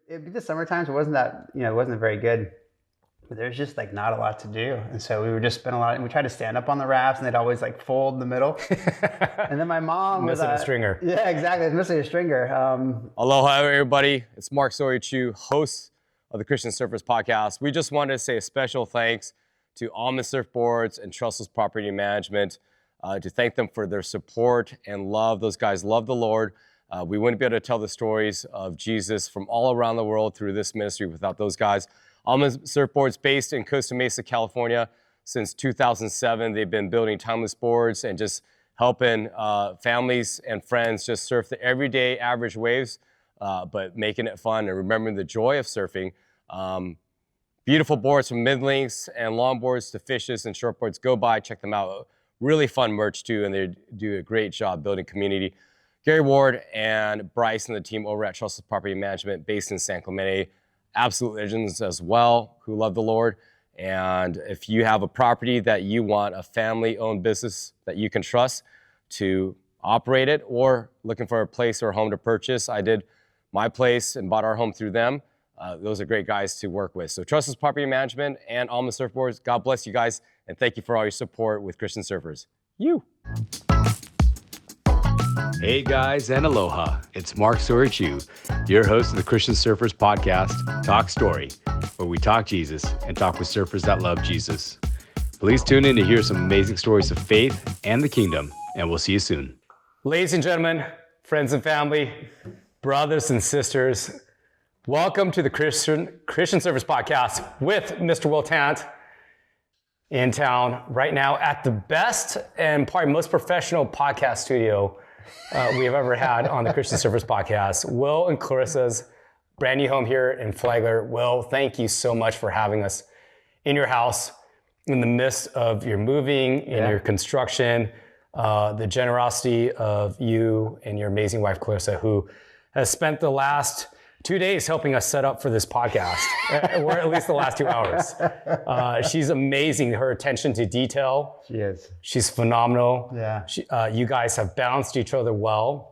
The summer times, it wasn't that, it wasn't very good. But there's just like not a lot to do. And so we would just spend a lot, and we tried to stand up on the rafts and they'd always like fold in the middle. And then my mom was missing a stringer. Yeah, exactly. It's missing a stringer. Aloha, everybody. It's Mark Sawyer-Chu, host of the Christian Surfers Podcast. We just wanted to say a special thanks to Almond Surfboards and Trustless Property Management to thank them for their support and love. Those guys love the Lord. We wouldn't be able to tell the stories of Jesus from all around the world through this ministry without those guys. Almond Surfboards, based in Costa Mesa, California, since 2007. They've been building timeless boards and just helping families and friends just surf the everyday average waves, but making it fun and remembering the joy of surfing. Beautiful boards from mid-lengths and longboards to fishes and shortboards. Go by, check them out. Really fun merch too, and they do a great job building community. Gary Ward and Bryce and the team over at Trustless Property Management, based in San Clemente, absolute legends as well, who love the Lord. And if you have a property that you want a family-owned business that you can trust to operate it, or looking for a place or home to purchase, I did my place and bought our home through them. Those are great guys to work with. So Trustless Property Management and Almond Surfboards, God bless you guys, and thank you for all your support with Christian Surfers. Hey guys, and aloha. It's Mark Sawyer-Chu, your host of the Christian Surfers Podcast, Talk Story, where we talk Jesus and talk with surfers that love Jesus. Please tune in to hear some amazing stories of faith and the kingdom, and we'll see you soon. Ladies and gentlemen, friends and family, brothers and sisters, welcome to the Christian Surfers Podcast with Mr. Will Tant in town right now at the best and probably most professional podcast studio we have ever had on the Christian Surfers Podcast. Will and Clarissa's brand new home here in Flagler. Will, thank you so much for having us in your house in the midst of your moving and your construction, the generosity of you and your amazing wife, Clarissa, who has spent the last 2 days helping us set up for this podcast, or at least the last 2 hours. She's amazing. Her attention to detail. She is. She's phenomenal. Yeah. You guys have balanced each other well.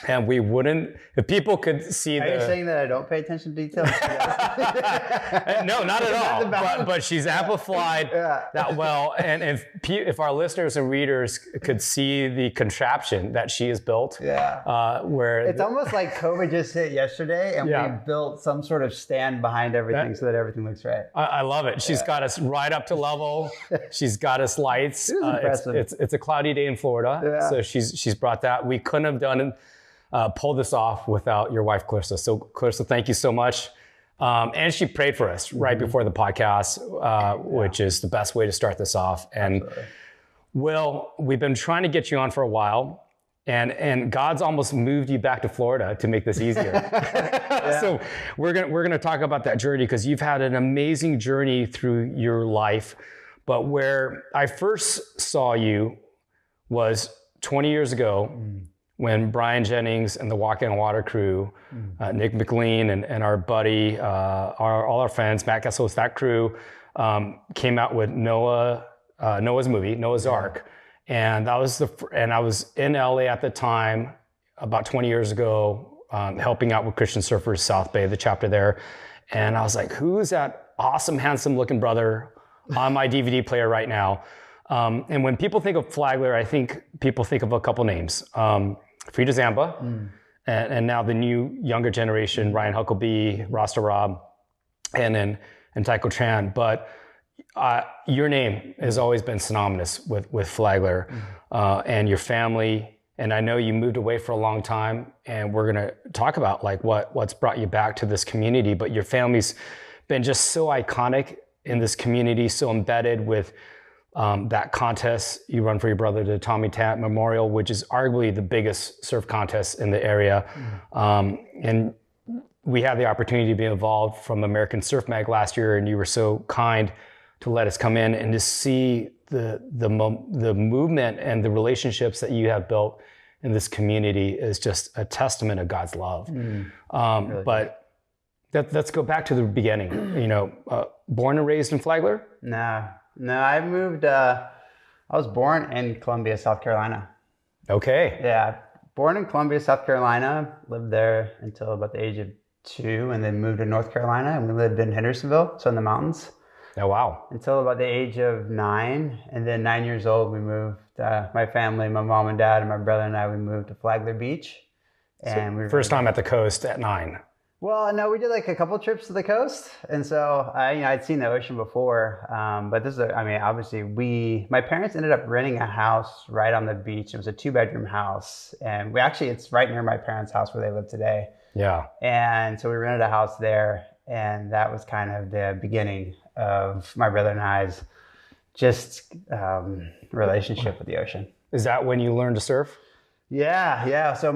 And we wouldn't, if people could see Are you saying that I don't pay attention to details? No, not at all. But she's amplified that well. And if our listeners and readers could see the contraption that she has built, where it's almost like COVID just hit yesterday, and we built some sort of stand behind everything so that everything looks right. I love it. She's got us right up to level. She's got us lights. It's a cloudy day in Florida, so she's brought that. We couldn't have done pull this off without your wife, Clarissa. So Clarissa, thank you so much. And she prayed for us right before the podcast, which is the best way to start this off. And Will, we've been trying to get you on for a while, and God's almost moved you back to Florida to make this easier. So we're gonna talk about that journey, because you've had an amazing journey through your life. But where I first saw you was 20 years ago, when Brian Jennings and the Walk in Water crew, Nick McLean and our buddy, all our friends, Matt Kessel's that crew, came out with Noah's movie, Noah's Ark. And that was and I was in LA at the time, about 20 years ago, helping out with Christian Surfers South Bay, the chapter there. And I was like, who's that awesome, handsome looking brother on my DVD player right now? And when people think of Flagler, I think people think of a couple names. Frida Zamba, and now the new younger generation, Ryan Huckleby, Rasta Rob, and Taiko Tran. But your name has always been synonymous with Flagler and your family. And I know you moved away for a long time, and we're gonna talk about like what's brought you back to this community. But your family's been just so iconic in this community, so embedded with that contest you run for your brother, the Tommy Tant Memorial, which is arguably the biggest surf contest in the area. And we had the opportunity to be involved from American Surf Mag last year, and you were so kind to let us come in and to see the movement and the relationships that you have built in this community is just a testament of God's love. Really? But let's go back to the beginning. Born and raised in Flagler? No, I moved, I was born in Columbia, South Carolina. Okay. Yeah, born in Columbia, South Carolina, lived there until about the age of and then moved to North Carolina, and we lived in Hendersonville, so in the mountains. Oh, wow. Until about the age of 9. And then 9 years old, we moved, my family, my mom and dad and my brother and I, we moved to Flagler Beach. And so first time at the coast at 9. Well, no, we did like a couple trips to the coast. And so I'd seen the ocean before. But this is, obviously my parents ended up renting a house right on the beach. It was a 2-bedroom house. And it's right near my parents' house where they live today. Yeah. And so we rented a house there. And that was kind of the beginning of my brother and I's just relationship with the ocean. Is that when you learned to surf? Yeah. So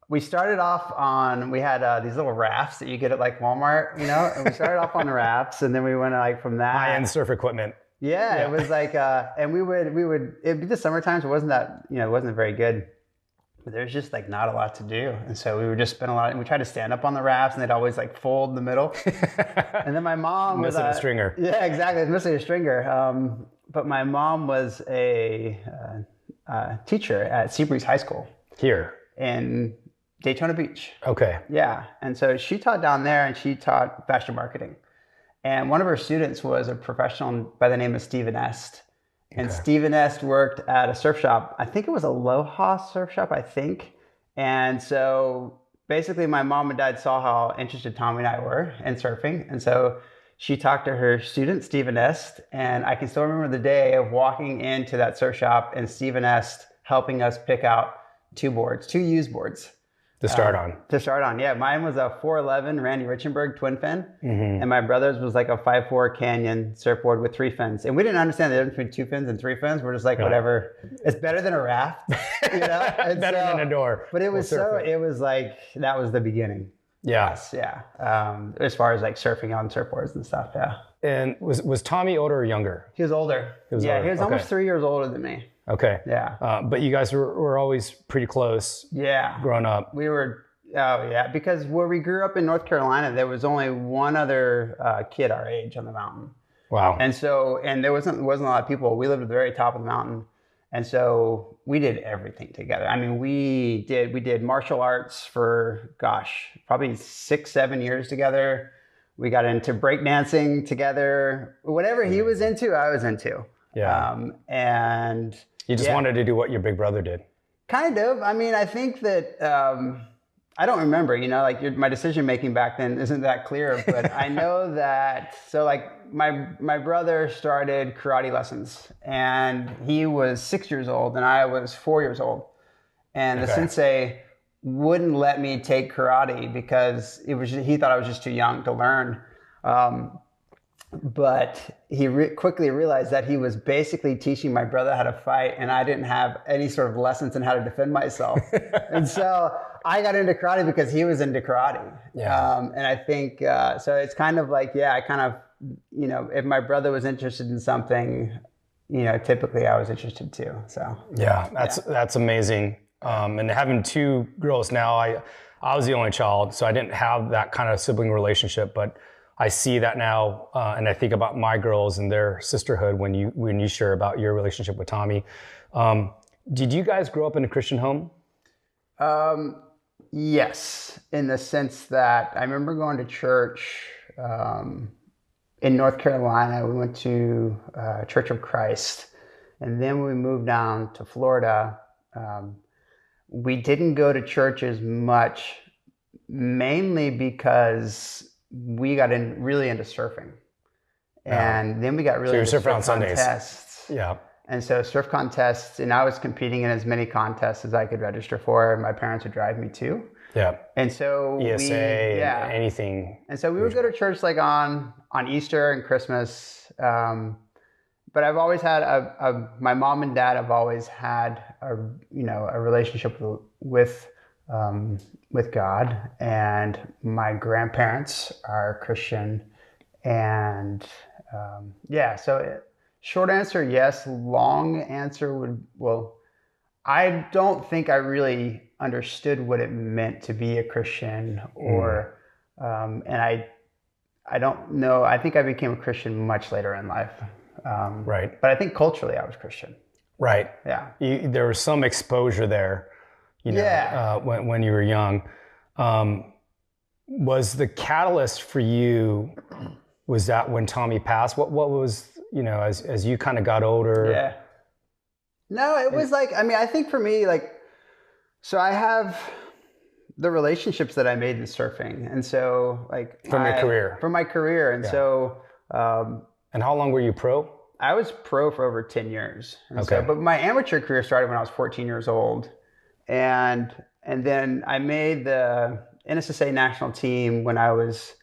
we started off we had these little rafts that you get at like Walmart, and we started off on the rafts, and then we went like from that. High-end surf equipment. Yeah, it was like, and it'd be the summertime, so it wasn't that, it wasn't very good. But there's just like not a lot to do. And so we would just spend a lot, and we tried to stand up on the rafts, and they'd always like fold in the middle. And then my mom was missing a stringer. Yeah, exactly. It's missing a stringer. But my mom was a teacher at Seabreeze High School. Here? In Daytona Beach. Okay. Yeah. And so she taught down there, and she taught fashion marketing. And one of her students was a professional by the name of Stephen Est. And okay. Stephen Est worked at a surf shop. I think it was Aloha Surf Shop, I think. And so basically my mom and dad saw how interested Tommy and I were in surfing. And so she talked to her student, Stephen Est. And I can still remember the day of walking into that surf shop and Stephen Est helping us pick out 2 used boards. To start on. Yeah. Mine was a 411 Randy Richenberg twin fin. Mm-hmm. And my brother's was like a 5'4" Canyon surfboard with 3 fins. And we didn't understand the difference between 2 fins and 3 fins. We're just like, whatever. It's better than a raft, better than a door. But it was like, that was the beginning. Yeah. Yes, yeah. As far as like surfing on surfboards and stuff. Yeah. And was Tommy older or younger? He was older. He was almost 3 years older than me. Okay. Yeah. But you guys were always pretty close. Yeah. Growing up. We were, because where we grew up in North Carolina, there was only one other kid our age on the mountain. Wow. And there wasn't a lot of people. We lived at the very top of the mountain. And so we did everything together. I mean, we did martial arts for, probably 6-7 years together. We got into breakdancing together. Whatever he was into, I was into. Yeah. And you just wanted to do what your big brother did. Kind of. I mean, I think that, I don't remember, my decision making back then isn't that clear, but I know that, so like my brother started karate lessons, and he was 6 years old and I was 4 years old. And the sensei wouldn't let me take karate because he thought I was just too young to learn. But he quickly realized that he was basically teaching my brother how to fight, and I didn't have any sort of lessons in how to defend myself. And so I got into karate because he was into karate. Yeah. And I think, so it's kind of like, I kind of, if my brother was interested in something, typically I was interested too. So yeah, that's amazing. And having 2 girls now, I was the only child, so I didn't have that kind of sibling relationship, but I see that now, and I think about my girls and their sisterhood when you share about your relationship with Tommy. Did you guys grow up in a Christian home? Yes, in the sense that I remember going to church in North Carolina. We went to Church of Christ, and then when we moved down to Florida, we didn't go to church as much, mainly because we got really into surfing. And then we got really into surf contests. Yeah. And so surf contests, and I was competing in as many contests as I could register for, and my parents would drive me to. Yeah. And so ESA, anything. And so we would go to church like on Easter and Christmas. But I've always had my mom and dad have always had a relationship with God, and my grandparents are Christian, and short answer, yes. Long answer I don't think I really understood what it meant to be a Christian, or and I don't know. I think I became a Christian much later in life. Right. But I think culturally I was Christian. Right. Yeah. There was some exposure there. When you were young. was the catalyst for you, was that when Tommy passed? What was, as you kind of got older? Yeah. No, it was like, I think for me, like, so I have the relationships that I made in surfing. And so like from your career. From my career. And so, and how long were you pro? I was pro for over 10 years. And okay. So, but my amateur career started when I was 14 years old. And then I made the NSSA national team when I was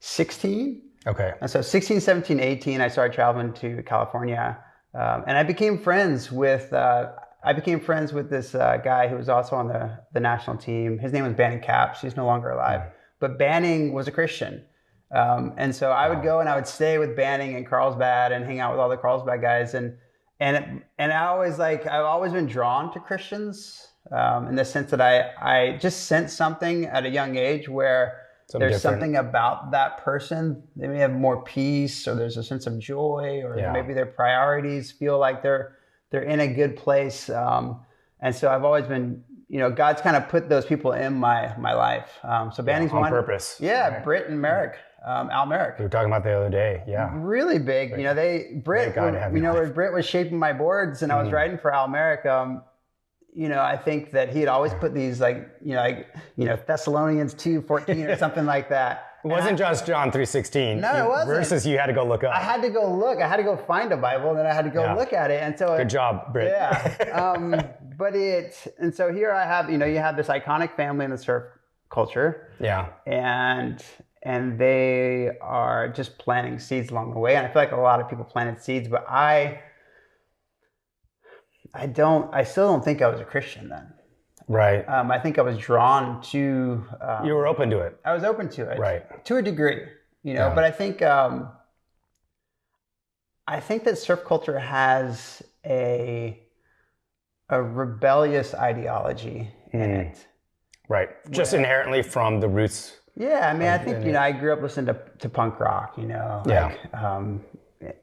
16. Okay. And so 16, 17, 18, I started traveling to California. And I became friends with this guy who was also on the national team. His name was Banning Capps. He's no longer alive. But Banning was a Christian. And so I would go and I would stay with Banning in Carlsbad and hang out with all the Carlsbad guys. And I've always been drawn to Christians in the sense that I just sensed something at a young age where there's something about that person. They may have more peace, or there's a sense of joy, or maybe their priorities feel like they're in a good place. And so I've always been, God's kind of put those people in my life. So Banning's on one. purpose. Yeah, right. Britt and Merrick, Al Merrick. We were talking about the other day. Yeah. Really big. Britt was shaping my boards and I was riding for Al Merrick. I think that he had always put these Thessalonians 2:14 or something like that. It wasn't just John 3:16. No, it wasn't. Verses you had to go look up. I had to go look. I had to go find a Bible, and then I had to go look at it. And so good job, Britt. Yeah. And so here I have, you have this iconic family in the surf culture. Yeah. And they are just planting seeds along the way. And I feel like a lot of people planted seeds, but I still don't think I was a Christian then. Right. I think I was drawn to. You were open to it. I was open to it, right? To a degree, But I think that surf culture has a rebellious ideology in it. Right. Just inherently from the roots. Yeah, I think I grew up listening to punk rock.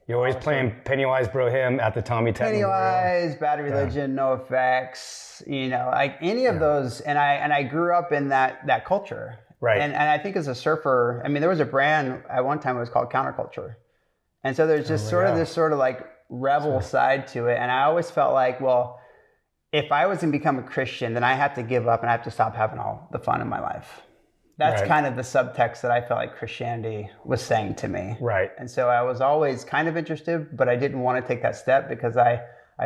You're always playing Pennywise Bro Hymn at the Tommy Ted Pennywise, Bad Religion, No Effects, like any of those. And I grew up in that culture. Right. And I think as a surfer, there was a brand at one time it was called Counterculture. And so there's just this sort of like rebel side to it. And I always felt like, well, if I was going to become a Christian, then I have to give up and I have to stop having all the fun in my life. That's kind of the subtext that I felt like Christianity was saying to me. Right. And so I was always kind of interested, but I didn't want to take that step because I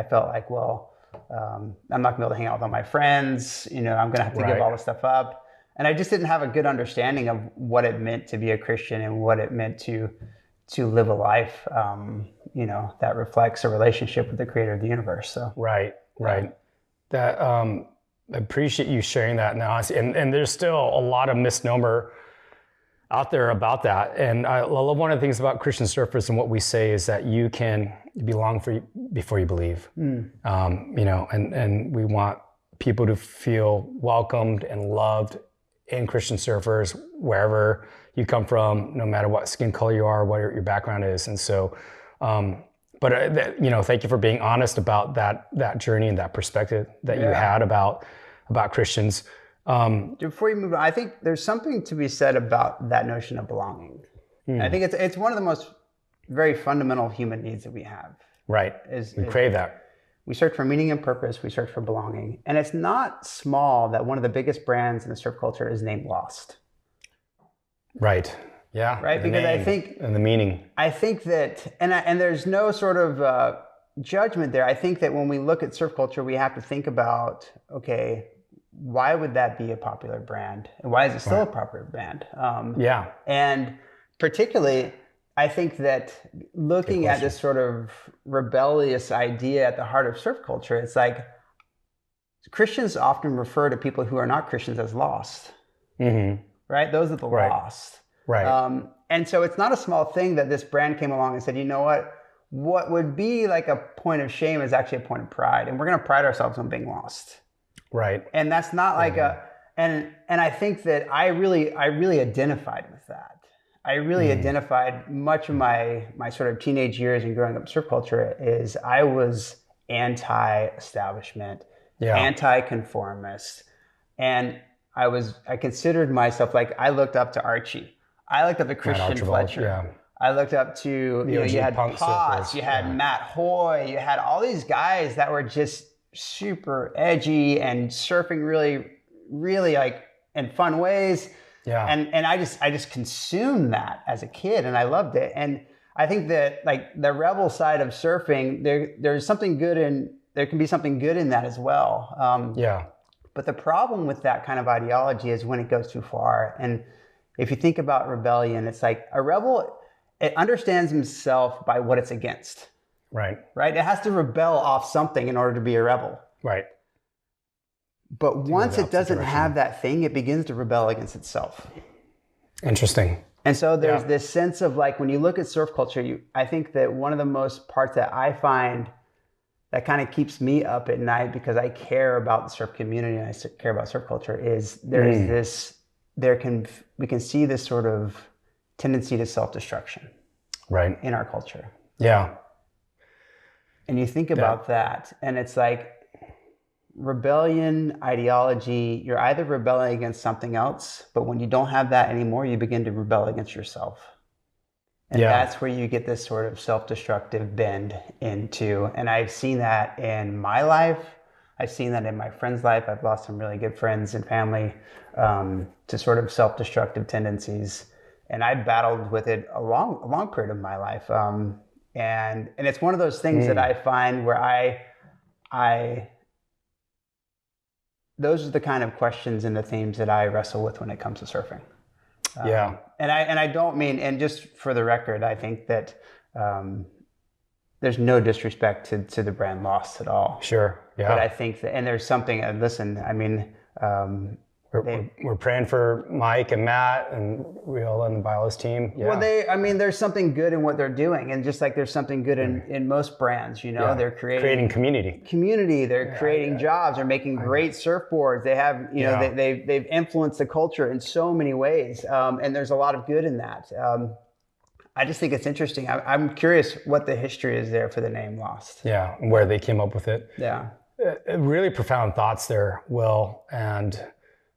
felt like, well, I'm not going to be able to hang out with all my friends. I'm going to have to give all this stuff up. And I just didn't have a good understanding of what it meant to be a Christian and what it meant to live a life, that reflects a relationship with the creator of the universe. So. Right. That, I appreciate you sharing that now. And there's still a lot of misnomer out there about that. And I love one of the things about Christian surfers and what we say is that you can belong before you believe. And we want people to feel welcomed and loved in Christian surfers, wherever you come from, no matter what skin color you are, what your background is. And so, thank you for being honest about that journey and that perspective that you had about Christians. Before you move on, I think there's something to be said about that notion of belonging. I think it's one of the most very fundamental human needs that we have. Right. We crave that. We search for meaning and purpose. We search for belonging. And it's not small that one of the biggest brands in the surf culture is named Lost. Right. Yeah. Right. Because I think. And the meaning. I think that, and there's no sort of judgment there. I think that when we look at surf culture, we have to think about, okay, why would that be a popular brand? And why is it still a popular brand? And particularly, I think that looking at this sort of rebellious idea at the heart of surf culture, it's like Christians often refer to people who are not Christians as lost, right? Those are the lost. Right. And so it's not a small thing that this brand came along and said, you know what would be like a point of shame is actually a point of pride. And we're going to pride ourselves on being lost. Right. And that's not like and I think that I really identified with that. I really identified much of my sort of teenage years and growing up in surf culture is I was anti-establishment, anti-conformist. And I considered myself, like, I looked up to Archie. I looked up to Christian Fletcher. Yeah. I looked up to, you had Potts, you had Matt Hoy, you had all these guys that were just super edgy and surfing really, really like in fun ways. Yeah. And I just consumed that as a kid, and I loved it. And I think that, like, the rebel side of surfing, there's something good there can be something good in that as well. But the problem with that kind of ideology is when it goes too far. And if you think about rebellion, it's like a rebel, it understands himself by what it's against. Right. Right? It has to rebel off something in order to be a rebel. Right. But once it doesn't have that thing, it begins to rebel against itself. Interesting. And so there's this sense of, like, when you look at surf culture, I think that one of the most parts that I find that kind of keeps me up at night, because I care about the surf community and I care about surf culture, is we can see this sort of tendency to self-destruction, right, in our culture. Yeah. And you think about that, and it's like rebellion ideology, you're either rebelling against something else, but when you don't have that anymore, you begin to rebel against yourself. And that's where you get this sort of self-destructive bend into. And I've seen that in my life. I've seen that in my friends' life. I've lost some really good friends and family to sort of self-destructive tendencies. And I battled with it a long period of my life. And it's one of those things that I find where I those are the kind of questions and the themes that I wrestle with when it comes to surfing. And I don't mean, and just for the record, I think that there's no disrespect to the brand Lost at all. Sure. Yeah. But I think that, and there's something, listen, I mean, we're praying for Mike and Matt and Real and the Bios team. Yeah. Well, there's something good in what they're doing, and just like there's something good in most brands, they're creating community. They're creating jobs. They're making great surfboards. They have, they've influenced the culture in so many ways, and there's a lot of good in that. I just think it's interesting. I'm curious what the history is there for the name Lost. Yeah, where they came up with it. Yeah, really profound thoughts there, Will, and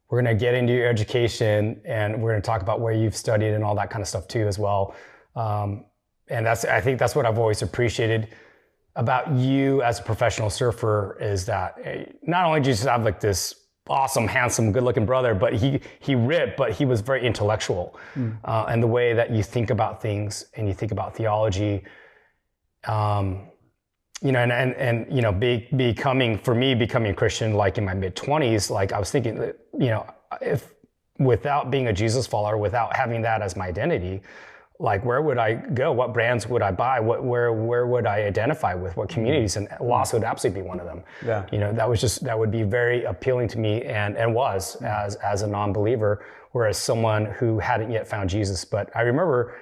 we're going to get into your education, and we're going to talk about where you've studied and all that kind of stuff too as well. And I think that's what I've always appreciated about you as a professional surfer, is that not only do you just have like this awesome, handsome, good-looking brother, but he ripped, but he was very intellectual. And the way that you think about things and you think about theology, becoming a Christian, like in my mid-20s, like I was thinking that, if without being a Jesus follower, without having that as my identity, like where would I go? What brands would I buy? Where would I identify with? What communities? And Lost would absolutely be one of them. Yeah. That would be very appealing to me and was as a non-believer, whereas someone who hadn't yet found Jesus. But I remember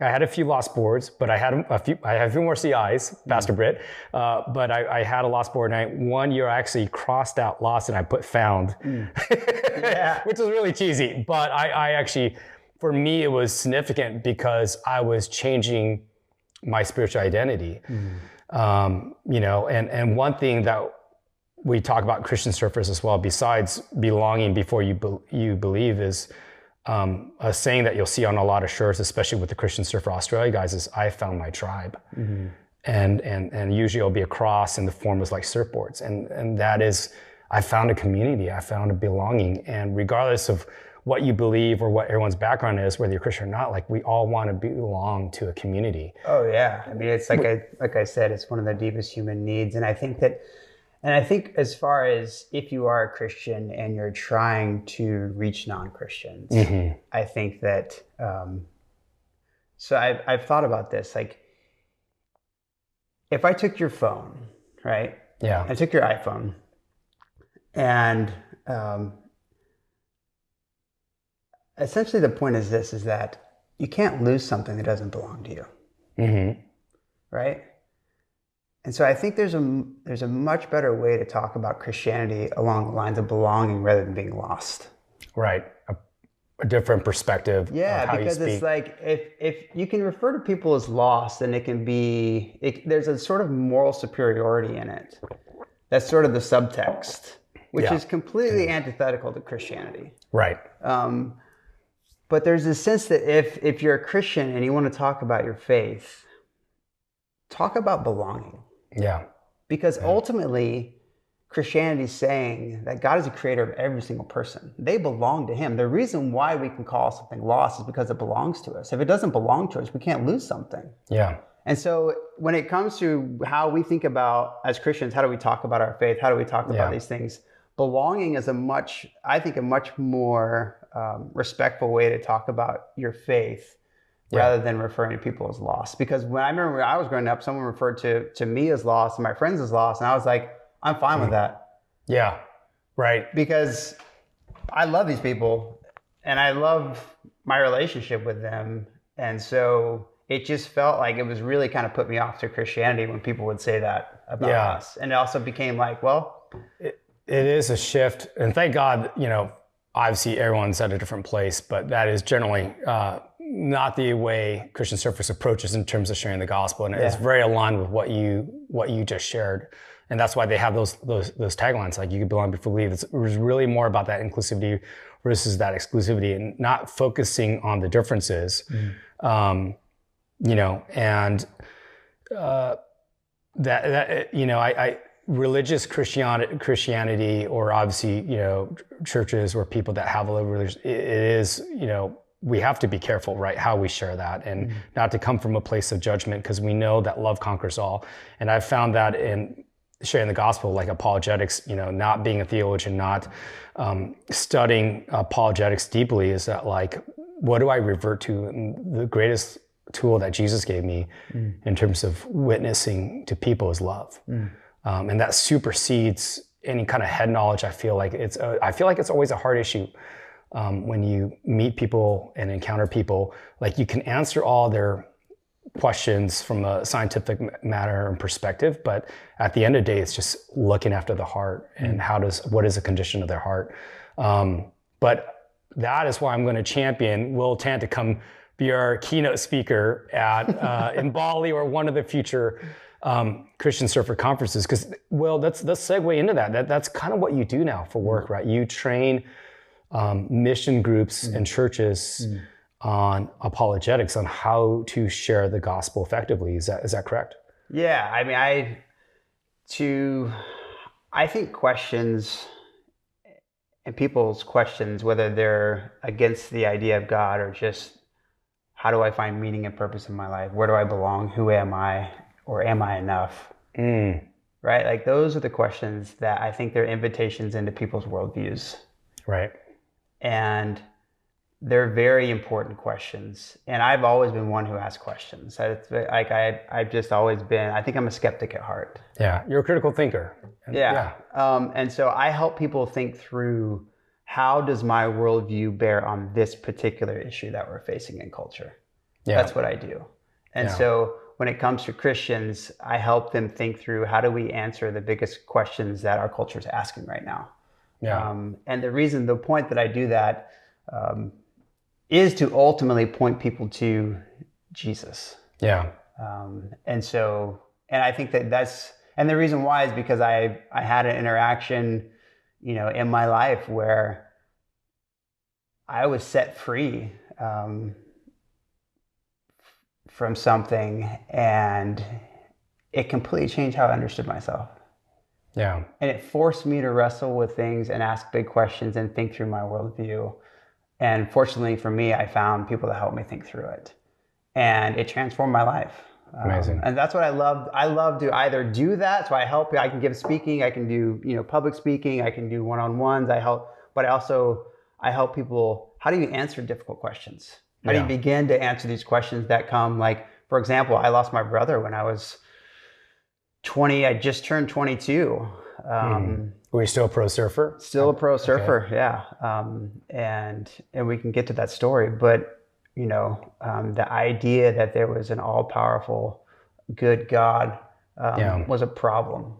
I had a few Lost boards, but I had a few more CIs, Pastor Britt. But I had a Lost board, and one year I actually crossed out Lost and I put found, which was really cheesy. But I actually, for me, it was significant because I was changing my spiritual identity. And one thing that we talk about Christian surfers as well, besides belonging before you believe, is a saying that you'll see on a lot of shirts, especially with the Christian Surfer Australia guys, is I found my tribe. And usually it'll be a cross and the form is like surfboards. And that is, I found a community, I found a belonging. And regardless of what you believe or what everyone's background is, whether you're Christian or not, like we all want to belong to a community. Oh yeah. I mean, it's like I said, it's one of the deepest human needs. And I think as far as if you are a Christian and you're trying to reach non-Christians, I think that, so I've thought about this, like if I took your phone, right? Yeah. I took your iPhone and essentially the point is this, is that you can't lose something that doesn't belong to you, right? And so I think there's a much better way to talk about Christianity along the lines of belonging rather than being lost. Right. A different perspective. Yeah, of how because it's like if you can refer to people as lost, then there's a sort of moral superiority in it. That's sort of the subtext, which is completely antithetical to Christianity. Right. But there's this sense that if you're a Christian and you want to talk about your faith, talk about belonging. Yeah. Because ultimately, Christianity is saying that God is the creator of every single person. They belong to him. The reason why we can call something lost is because it belongs to us. If it doesn't belong to us, we can't lose something. Yeah. And so when it comes to how we think about, as Christians, how do we talk about our faith? How do we talk about these things? Belonging is a much more respectful way to talk about your faith rather than referring to people as lost. Because when I remember when I was growing up, someone referred to me as lost and my friends as lost. And I was like, I'm fine with that. Yeah, right. Because I love these people and I love my relationship with them. And so it just felt like it was really kind of put me off to Christianity when people would say that about us. And it also became like, well, it is a shift. And thank God, obviously everyone's at a different place, but that is generally not the way Christian Surfers approaches in terms of sharing the gospel. And it's very aligned with what you just shared. And that's why they have those taglines, like you can belong before believe. It was really more about that inclusivity versus that exclusivity, and not focusing on the differences. And religious Christianity, or obviously, churches or people that have a little religion, it is, we have to be careful, right, how we share that, and not to come from a place of judgment, because we know that love conquers all. And I've found that in sharing the gospel, like apologetics, not being a theologian, not studying apologetics deeply, is that like, what do I revert to? And the greatest tool that Jesus gave me in terms of witnessing to people is love. And that supersedes any kind of head knowledge. I feel like it's always a hard issue when you meet people and encounter people. Like, you can answer all their questions from a scientific matter and perspective, but at the end of the day, it's just looking after the heart and what is the condition of their heart. But that is why I'm going to champion Will Tant to come be our keynote speaker at in Bali or one of the future Christian Surfer conferences. Because, Will, let's segue into that. That's kind of what you do now for work, right? You train mission groups and churches on apologetics, on how to share the gospel effectively. Is that correct? Yeah, I mean, I think questions and people's questions, whether they're against the idea of God or just how do I find meaning and purpose in my life? Where do I belong? Who am I? Or am I enough? Right? Like, those are the questions that I think they're invitations into people's worldviews. Right. And they're very important questions. And I've always been one who asks questions. I've just always been, I think I'm a skeptic at heart. Yeah, you're a critical thinker. And so I help people think through, how does my worldview bear on this particular issue that we're facing in culture? That's what I do. And so when it comes to Christians, I help them think through, how do we answer the biggest questions that our culture is asking right now? And the point that I do that is to ultimately point people to Jesus. And I think and the reason why is because I had an interaction, in my life where I was set free from something, and it completely changed how I understood myself. And it forced me to wrestle with things and ask big questions and think through my worldview. And fortunately for me, I found people to help me think through it. And it transformed my life. Amazing. And that's what I love. I love to either do that. So I help, I can give speaking, I can do, public speaking, I can do one-on-ones. But I help people. How do you answer difficult questions? How do you begin to answer these questions that come, like, for example, I lost my brother when I was 20. I just turned 22. Were you still a pro surfer? Still a pro surfer, yeah. And we can get to that story, but the idea that there was an all-powerful, good God was a problem,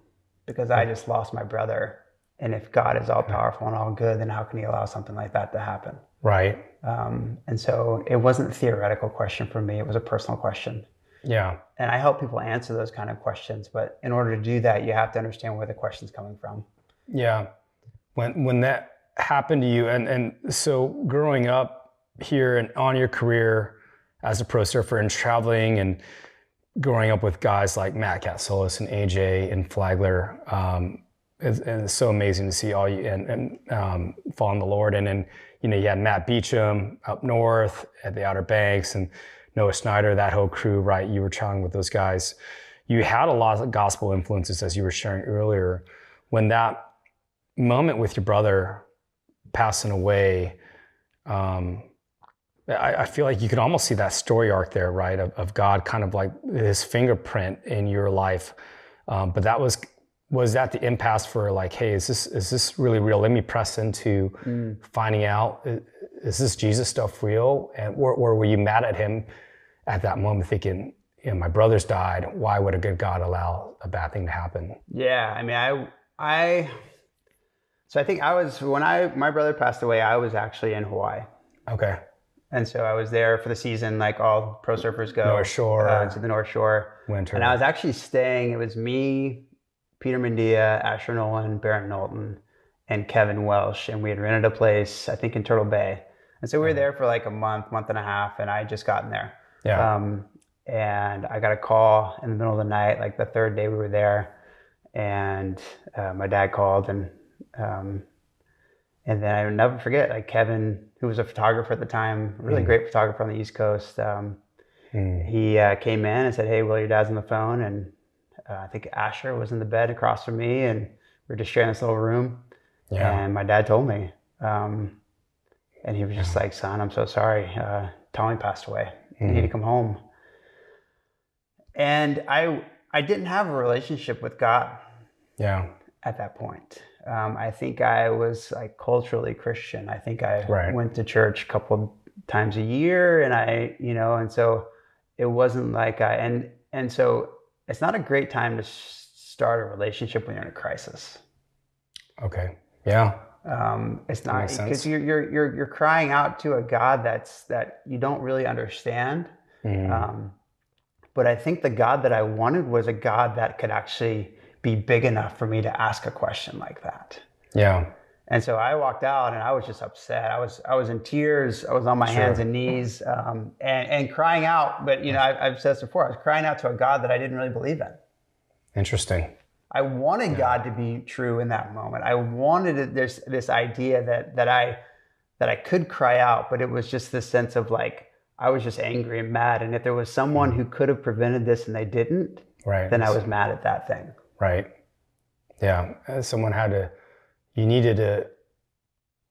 because I just lost my brother. And if God is all-powerful and all good, then how can he allow something like that to happen? Right. And so it wasn't a theoretical question for me. It was a personal question. And I help people answer those kind of questions. But in order to do that, you have to understand where the question's coming from. When that happened to you? And so growing up here and on your career as a pro surfer and traveling and growing up with guys like Matt Katsolis and AJ and Flagler, and it's so amazing to see all you and fall in the Lord. And then, you had Matt Beecham up north at the Outer Banks and Noah Snyder, that whole crew, right? You were traveling with those guys. You had a lot of gospel influences, as you were sharing earlier. When that moment with your brother passing away, I feel like you could almost see that story arc there, right? Of God kind of like his fingerprint in your life. But that was that the impasse for like, hey, is this really real? Let me press into finding out, is this Jesus stuff real? And or were you mad at him at that moment thinking, my brother's died. Why would a good God allow a bad thing to happen? Yeah. I mean, so I think when my brother passed away, I was actually in Hawaii. Okay. And so I was there for the season, like all pro surfers go. North Shore. To the North Shore. Winter. And I was actually staying, it was me, Peter Mendia, Asher Nolan, Barrett Knowlton, and Kevin Welsh. And we had rented a place, I think in Turtle Bay. And so we were there for like a month and a half, and I had just gotten there. Yeah. And I got a call in the middle of the night, like the third day we were there. And my dad called, and then I would never forget, like Kevin, who was a photographer at the time, a really great photographer on the East Coast. He came in and said, "Hey, Will, your dad's on the phone." And I think Asher was in the bed across from me, and we were just sharing this little room. Yeah. And my dad told me, and he was just like, "Son, I'm so sorry. Tommy passed away. You need to come home." And I didn't have a relationship with God. Yeah. At that point. I think I was like culturally Christian. I think I went to church a couple times a year, and and so it wasn't like and so it's not a great time to start a relationship when you're in a crisis. Okay. Yeah. It's not, because you're crying out to a God that you don't really understand. But I think the God that I wanted was a God that could actually be big enough for me to ask a question like that. Yeah. And so I walked out, and I was just upset. I was in tears. I was on my hands and knees, and crying out. But I've said this before. I was crying out to a God that I didn't really believe in. Interesting. I wanted God to be true in that moment. I wanted this idea that I could cry out, but it was just this sense of like I was just angry and mad. And if there was someone who could have prevented this and they didn't, then I was mad at that thing. Right. Yeah. Someone you needed to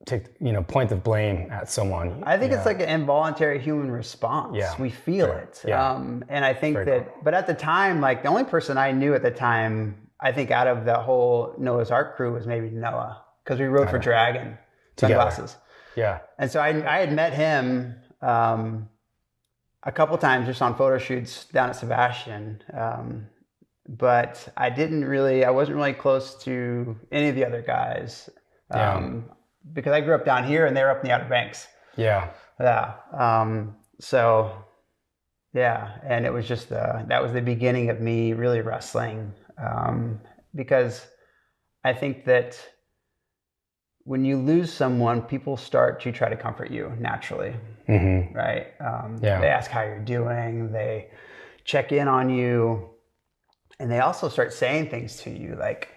take, point of blame at someone. I think it's like an involuntary human response. Yeah. We feel it. Yeah. And I think but at the time, like the only person I knew at the time, I think out of the whole Noah's Ark crew was maybe Noah, because we rode for Dragon Sunglasses. Yeah. And so I had met him a couple times just on photo shoots down at Sebastian. But I wasn't really close to any of the other guys, because I grew up down here and they were up in the Outer Banks. Yeah. Yeah. So, yeah. And it was just, that was the beginning of me really wrestling, because I think that when you lose someone, people start to try to comfort you naturally. Mm-hmm. Right. They ask how you're doing. They check in on you. And they also start saying things to you like,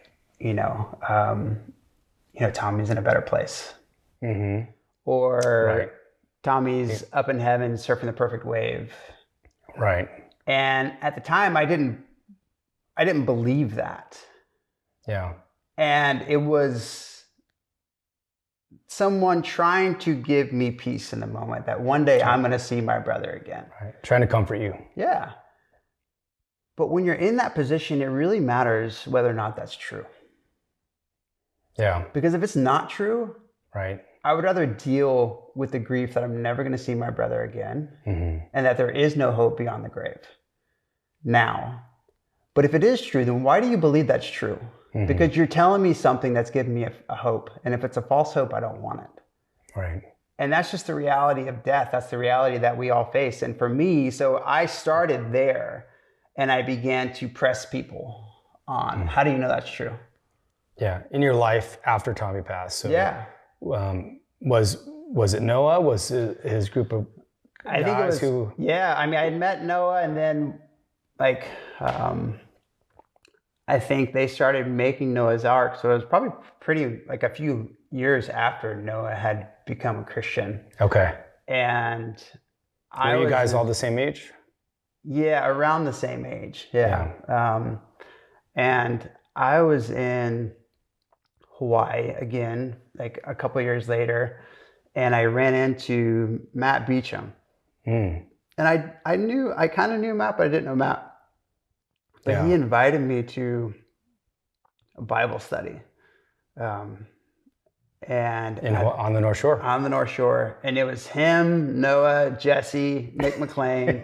Tommy's in a better place. Mm-hmm. Or Tommy's up in heaven surfing the perfect wave. Right. And at the time, I didn't believe that. Yeah. And it was someone trying to give me peace in the moment that one day I'm going to see my brother again. Right. Trying to comfort you. Yeah. But when you're in that position, it really matters whether or not that's true. Yeah. Because if it's not true, I would rather deal with the grief that I'm never going to see my brother again, and that there is no hope beyond the grave now. But if it is true, then why do you believe that's true? Because you're telling me something that's giving me a hope. And if it's a false hope, I don't want it. Right. And that's just the reality of death. That's the reality that we all face. And for me, so I started there. And I began to press people on, how do you know that's true? Yeah, in your life after Tommy passed. So Was it Noah? Was it his group of guys I think it was, who? yeah. I mean, I had met Noah, and then like I think they started making Noah's Ark. So it was probably pretty like a few years after Noah had become a Christian. Okay. And were you guys all the same age? Yeah, around the same age. Yeah. And I was in Hawaii again, like a couple of years later, and I ran into Matt Beecham. And I kind of knew Matt, but I didn't know Matt. But he invited me to a Bible study. On the North Shore. On the North Shore. And it was him, Noah, Jesse, Nick McLean.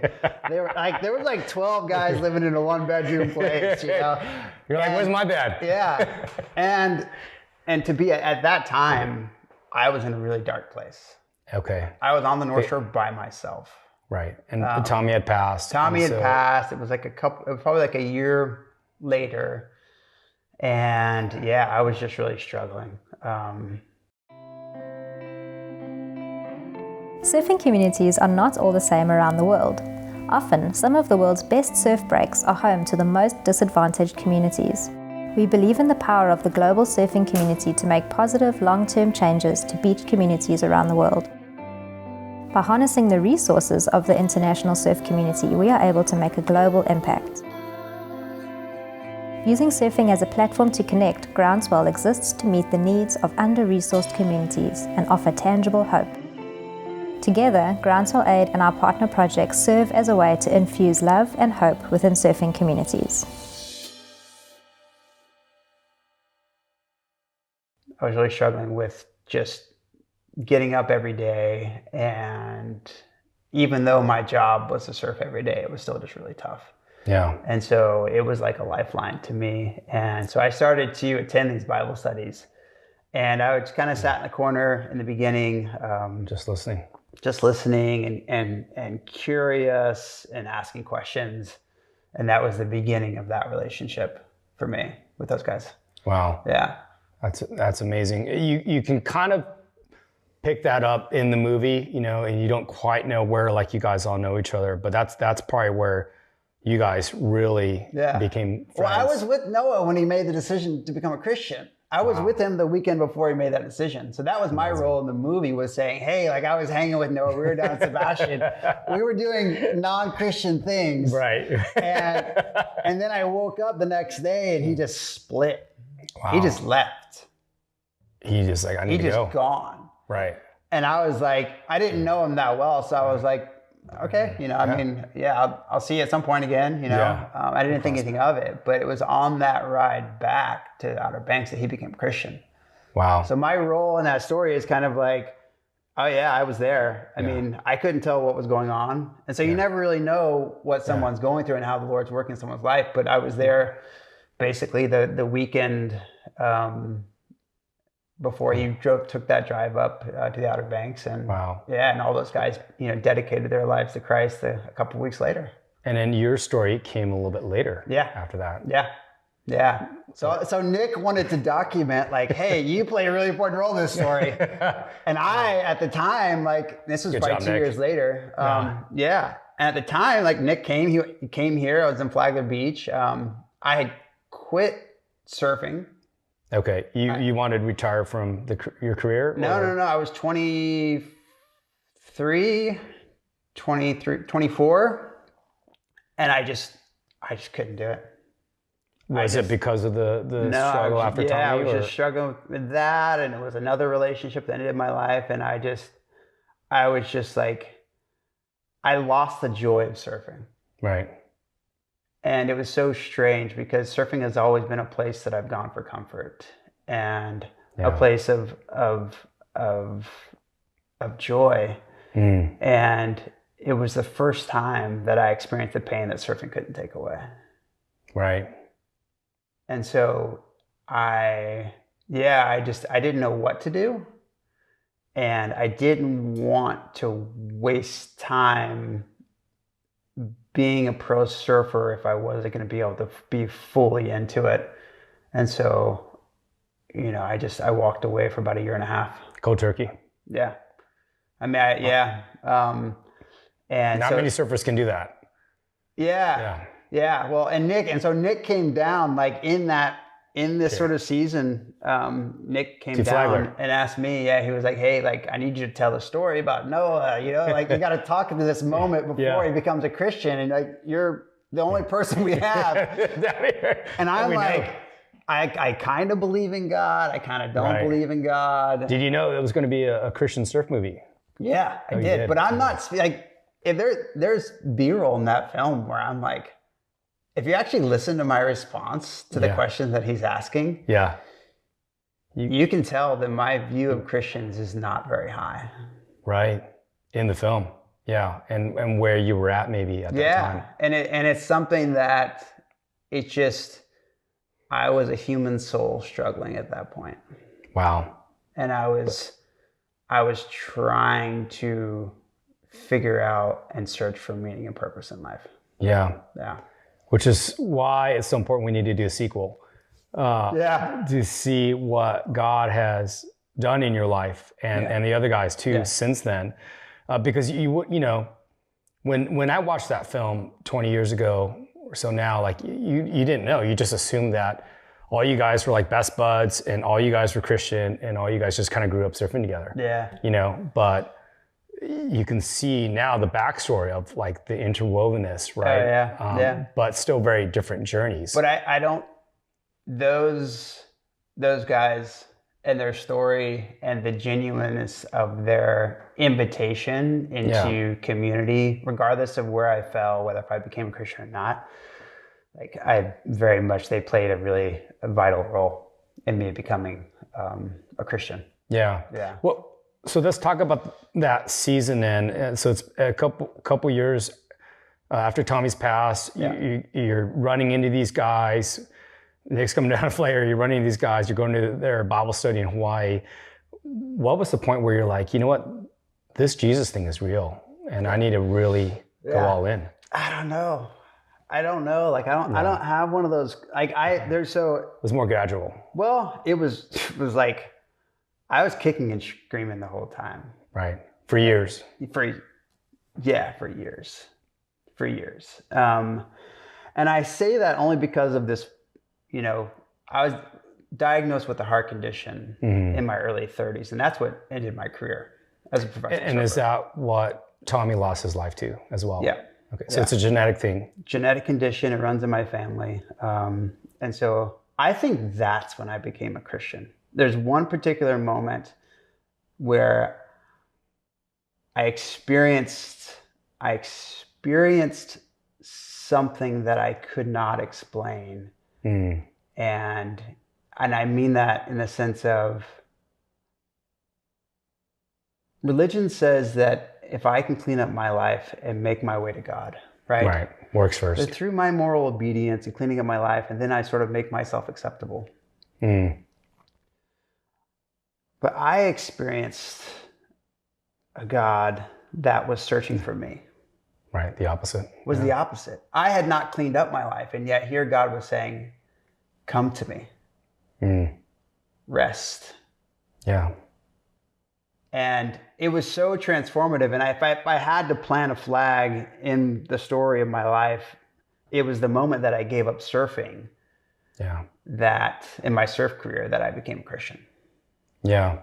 They were like, there was like 12 guys living in a 1-bedroom place, you know. You're like, where's my dad? Yeah. And to be at that time, I was in a really dark place. Okay. I was on the North Shore by myself. Right. And Tommy had passed. Tommy had passed. It was like it was probably like a year later. And yeah, I was just really struggling. Surfing communities are not all the same around the world. Often, some of the world's best surf breaks are home to the most disadvantaged communities. We believe in the power of the global surfing community to make positive long-term changes to beach communities around the world. By harnessing the resources of the international surf community, we are able to make a global impact. Using surfing as a platform to connect, Groundswell exists to meet the needs of under-resourced communities and offer tangible hope. Together, Groundswell Aid and our partner projects serve as a way to infuse love and hope within surfing communities. I was really struggling with just getting up every day, and even though my job was to surf every day, it was still just really tough. Yeah. And so it was like a lifeline to me. And so I started to attend these Bible studies, and I was kind of sat in the corner in the beginning, just listening and curious and asking questions. And that was the beginning of that relationship for me with those guys. Wow. Yeah. That's amazing. You can kind of pick that up in the movie, you know, and you don't quite know where like you guys all know each other, but that's probably where you guys really became friends. Well, I was with Noah when he made the decision to become a Christian. I was with him the weekend before he made that decision. So that was my role in the movie, was saying, hey, like I was hanging with Noah, we were down in Sebastian, we were doing non-Christian things. Right. and then I woke up the next day and he just split. Wow. He just left. He just like, I need to go. He just gone. Right. And I was like, I didn't know him that well. So I was like, okay, you know, I mean, I'll see you at some point again, you know. Yeah. I didn't think anything of it, but it was on that ride back to Outer Banks that he became Christian. Wow. So my role in that story is kind of like, oh yeah, I was there. I mean, I couldn't tell what was going on. And so you never really know what someone's going through and how the Lord's working in someone's life. But I was there basically the weekend before he took that drive up to the Outer Banks, and and all those guys, you know, dedicated their lives to Christ a couple of weeks later. And then your story came a little bit later. Yeah. After that. Yeah. So Nick wanted to document, like, hey, you play a really important role in this story, and I, at the time, like, this was probably 2 years later. And at the time, like, Nick came. He came here. I was in Flagler Beach. I had quit surfing. Okay, you wanted to retire from your career? No. I was 24, and I just couldn't do it. Was it because of the struggle after Tommy? Yeah, I was just struggling with that, and it was another relationship that ended my life, and I was just like, I lost the joy of surfing. Right. And it was so strange because surfing has always been a place that I've gone for comfort and a place of joy. And it was the first time that I experienced the pain that surfing couldn't take away. Right. And so I didn't know what to do. And I didn't want to waste time being a pro surfer if I wasn't going to be able to be fully into it. And so, you know, I walked away for about 1.5 years. Cold turkey. Yeah. I mean, and not many surfers can do that. Yeah. Well, and Nick came down like in this sort of season. Nick came down Flagler. and asked me. Yeah, he was like, "Hey, like I need you to tell a story about Noah. You know, like you got to talk into this moment before he becomes a Christian, and like you're the only person we have." And I'm like, I kind of believe in God. I kind of don't believe in God. Did you know it was going to be a Christian surf movie? Yeah, I did. But I'm not like, if there's B-roll in that film where I'm like, if you actually listen to my response to the questions that he's asking, you can tell that my view of Christians is not very high. Right. In the film. Yeah. And where you were at maybe at that time. And it's something that it just, I was a human soul struggling at that point. Wow. And I was trying to figure out and search for meaning and purpose in life. Yeah. Yeah. Which is why it's so important we need to do a sequel. To see what God has done in your life and the other guys too since then. Because you know, when I watched that film 20 years ago or so now, like you didn't know, you just assumed that all you guys were like best buds and all you guys were Christian and all you guys just kind of grew up surfing together. Yeah. You know, but you can see now the backstory of like the interwovenness, right? But still very different journeys. But I don't, those guys and their story and the genuineness of their invitation into community, regardless of where I fell, whether if I became a Christian or not, like they played a really vital role in me becoming a Christian. Yeah. Yeah. Well, so let's talk about that season then. So it's a couple years after Tommy's passed. You're running into these guys. Nick's coming down to Flagler. You're running into these guys. You're going to their Bible study in Hawaii. What was the point where you're like, you know what, this Jesus thing is real, and I need to really go all in? I don't know. Like I don't have one of those. Like it was more gradual. Well, it was like I was kicking and screaming the whole time. Right. For years. For years. And I say that only because of this, you know, I was diagnosed with a heart condition in my early 30s, and that's what ended my career as a professional surfer. Is that what Tommy lost his life to as well? Yeah. Okay, so it's a genetic thing. Genetic condition, it runs in my family. And so I think that's when I became a Christian. There's one particular moment where I experienced something that I could not explain. And I mean that in the sense of religion says that if I can clean up my life and make my way to God, right? Right, works first. So through my moral obedience and cleaning up my life, and then I sort of make myself acceptable. But I experienced a God that was searching for me. Right, the opposite. The opposite. I had not cleaned up my life, and yet here God was saying, come to me. Rest. Yeah. And it was so transformative. And if I had to plant a flag in the story of my life, it was the moment that I gave up surfing. Yeah. That in my surf career that I became a Christian. Yeah.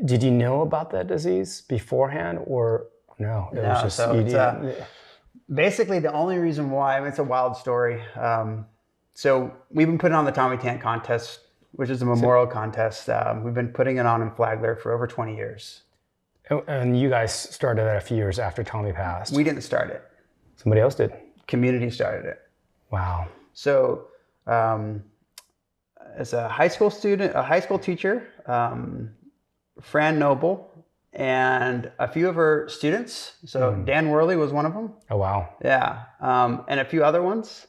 Did you know about that disease beforehand or no? It was just, so basically the only reason why, I mean, it's a wild story. So we've been putting on the Tommy Tant contest, which is a memorial contest. We've been putting it on in Flagler for over 20 years. And you guys started that a few years after Tommy passed. We didn't start it. Somebody else did. Community started it. Wow. So as a high school teacher, Fran Noble, and a few of her students. So Dan Worley was one of them. Oh, wow. Yeah. And a few other ones.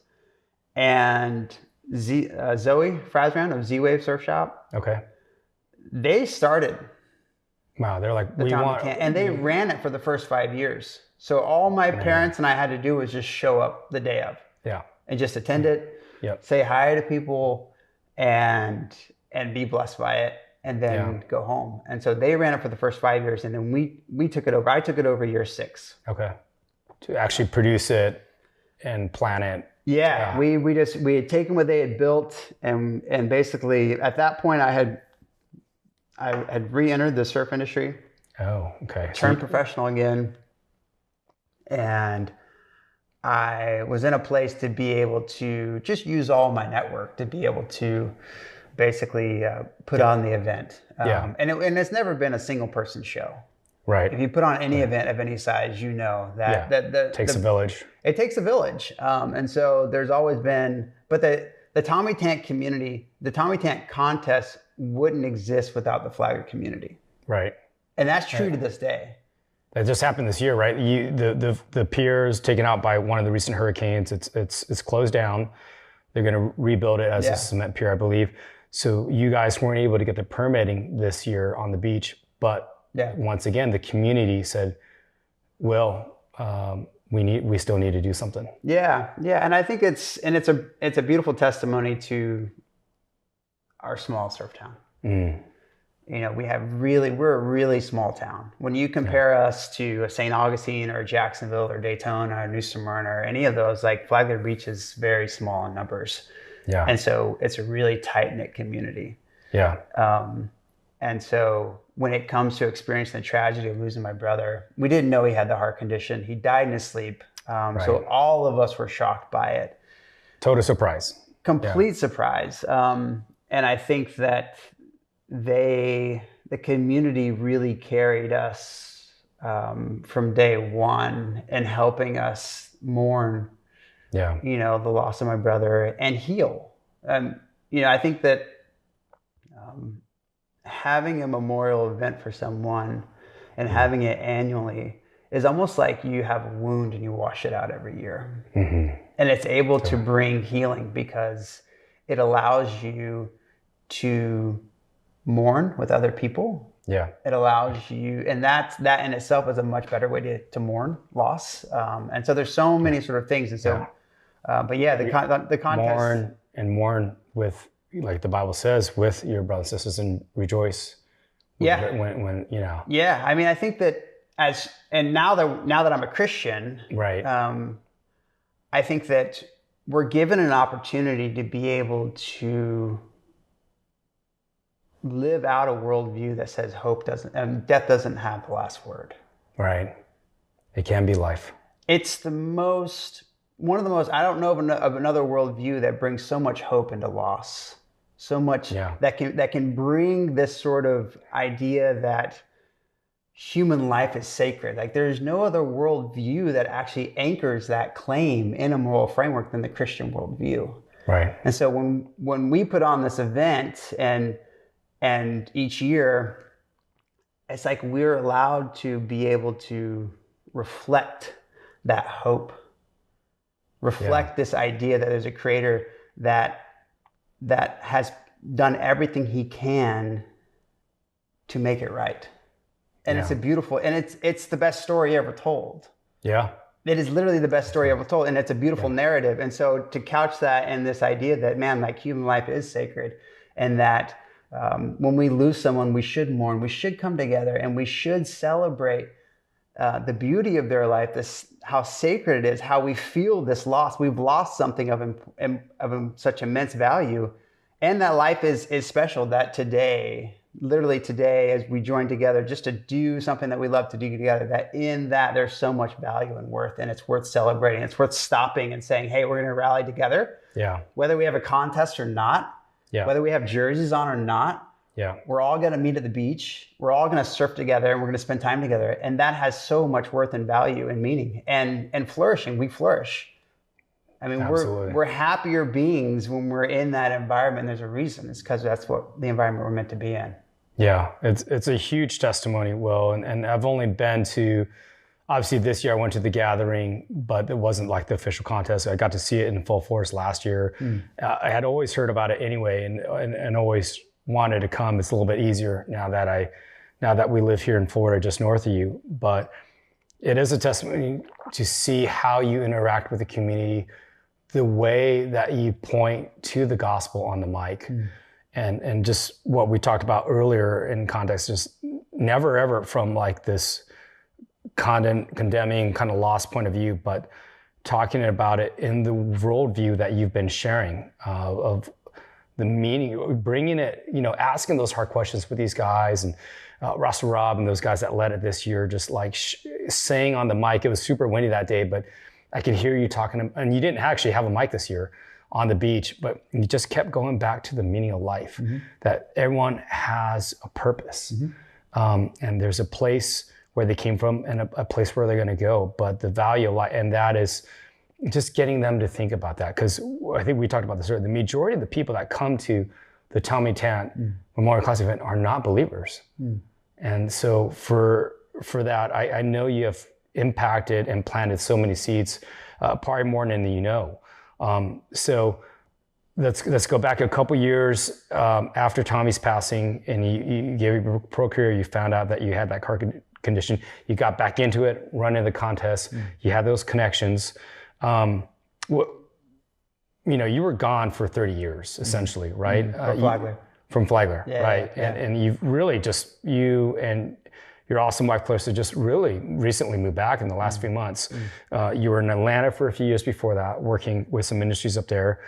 And Zoe Frasman of Z-Wave Surf Shop. Okay. They started. Wow. They're like, and they ran it for the first 5 years. So all my parents and I had to do was just show up the day of. Yeah. And just attend it. Yep. Say hi to people and be blessed by it. and then go home. And so they ran it for the first 5 years, and then we took it over. I took it over year 6. Okay. To actually produce it and plan it. Yeah. We had taken what they had built, and basically at that point I had re-entered the surf industry. Oh, okay. Turned professional again. And I was in a place to be able to just use all my network to be able to basically put on the event. And it's never been a single person show. Right. If you put on any event of any size, you know that it takes a village. It takes a village. And so there's always been, but the Tommy Tant community, the Tommy Tant contest wouldn't exist without the Flagler community. Right. And that's true to this day. That just happened this year, right? The pier is taken out by one of the recent hurricanes. It's closed down. They're going to rebuild it as a cement pier, I believe. So you guys weren't able to get the permitting this year on the beach, but once again, the community said, "Well, we still need to do something." Yeah, and I think it's a beautiful testimony to our small surf town. You know, we're a really small town. When you compare us to a St. Augustine or Jacksonville or Daytona or New Smyrna or any of those, like Flagler Beach is very small in numbers. Yeah. And so it's a really tight-knit community. Yeah. And so when it comes to experiencing the tragedy of losing my brother, we didn't know he had the heart condition. He died in his sleep. So all of us were shocked by it. Total surprise. Complete surprise. And I think that the community really carried us from day one in helping us mourn, you know, the loss of my brother and heal. You know, I think that having a memorial event for someone and having it annually is almost like you have a wound and you wash it out every year. And it's able to bring healing because it allows you to mourn with other people. Yeah. It allows you, and that in itself is a much better way to mourn loss. And so there's so many sort of things. And so, but yeah, the contest. Mourn with, like the Bible says, with your brothers and sisters and rejoice. When you know. Yeah. I mean, I think that now that I'm a Christian, right. I think that we're given an opportunity to be able to live out a worldview that says death doesn't have the last word. Right. It can be life. It's one of the most, I don't know of another worldview that brings so much hope into loss. So much that can bring this sort of idea that human life is sacred. Like there's no other worldview that actually anchors that claim in a moral framework than the Christian worldview. Right. And so when we put on this event and each year, it's like we're allowed to be able to reflect that hope, reflect this idea that there's a creator that has done everything he can to make it right. And it's a beautiful, and it's the best story ever told. Yeah. It is literally the best story ever told, and it's a beautiful narrative. And so to couch that in this idea that, man, like human life is sacred, and that when we lose someone, we should mourn, we should come together, and we should celebrate the beauty of their life, how sacred it is, how we feel this loss. We've lost something of such immense value, and that life is special, that literally today, as we join together just to do something that we love to do together, that in that there's so much value and worth, and it's worth celebrating. It's worth stopping and saying, hey, we're going to rally together. Yeah. Whether we have a contest or not, whether we have jerseys on or not, we're all going to meet at the beach. We're all going to surf together, and we're going to spend time together. And that has so much worth and value and meaning and flourishing. We flourish. I mean, we're happier beings when we're in that environment. There's a reason. It's because that's what the environment we're meant to be in. Yeah, it's a huge testimony, Will. And I've only been to, obviously this year I went to the gathering, but it wasn't like the official contest. I got to see it in full force last year. I had always heard about it anyway and always wanted to come. It's a little bit easier now that we live here in Florida, just north of you. But it is a testimony to see how you interact with the community, the way that you point to the gospel on the mic. and just what we talked about earlier in context, just never ever from like this condemning kind of lost point of view, but talking about it in the worldview that you've been sharing of the meaning, bringing it, asking those hard questions with these guys, and Russell Robb and those guys that led it this year, just like saying on the mic. It was super windy that day, but I could hear you talking, and you didn't actually have a mic this year on the beach, but you just kept going back to the meaning of life, that everyone has a purpose. And there's a place where they came from and a place where they're going to go, but the value of life, and that is just getting them to think about that. Because I think we talked about this earlier, the majority of the people that come to the Tommy Tant Memorial Classic event are not believers. And so for that, I know you have impacted and planted so many seeds, probably more than you know. So let's go back a couple years after Tommy's passing, and you gave your pro career. You found out that you had that car condition. You got back into it, running the contest. You had those connections. You were gone for 30 years, essentially, right? From Flagler. From Flagler, yeah, right? Yeah. And you've really just, you and your awesome wife, Clarissa, just really recently moved back in the last few months. You were in Atlanta for a few years before that, working with some ministries up there.